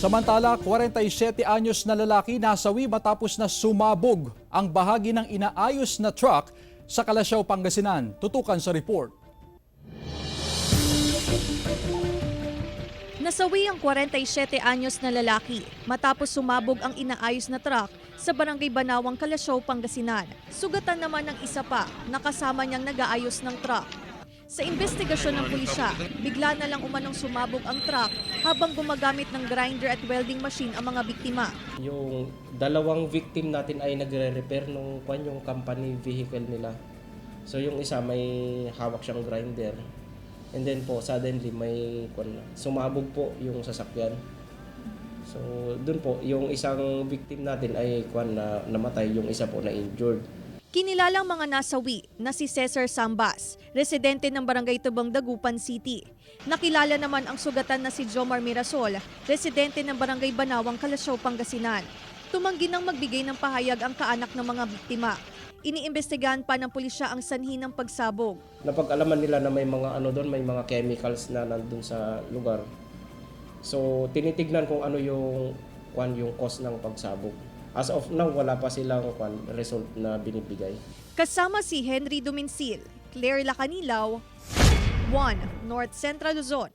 Samantala, 47 anyos na lalaki nasawi matapos na sumabog ang bahagi ng inaayos na truck sa Kalasyaw, Pangasinan. Tutukan sa report. Nasawi ang 47 anyos na lalaki matapos sumabog ang inaayos na truck sa Barangay Banawang, Kalasyaw, Pangasinan. Sugatan naman ng isa pa na kasama niyang nag-aayos ng truck. Sa investigasyon ng pulisya, bigla na lang umanong sumabog ang truck habang gumagamit ng grinder at welding machine ang mga biktima. Yung dalawang victim natin ay nagre-repair nung yung company vehicle nila. So yung isa may hawak siyang grinder. And then po suddenly may sumabog po yung sasakyan. So doon po yung isang victim natin ay na namatay, yung isa po na injured. Kinilalang mga nasawi na si Cesar Sambas, residente ng Barangay Tubang, Dagupan City. Nakilala naman ang sugatan na si Jomar Mirasol, residente ng Barangay Banawang, Kalasyaw, Pangasinan. Tumanggi nang magbigay ng pahayag ang kaanak ng mga biktima. Iniimbestigahan pa ng pulisya ang sanhi ng pagsabog. Napag-alaman nila na may mga may mga chemicals na nandun sa lugar. So tinitignan kung ano yung cause ng pagsabog. As of now, wala pa silang result na binibigay. Kasama si Henry Duminsil, Claire Lacanilaw, 1 North Central Luzon.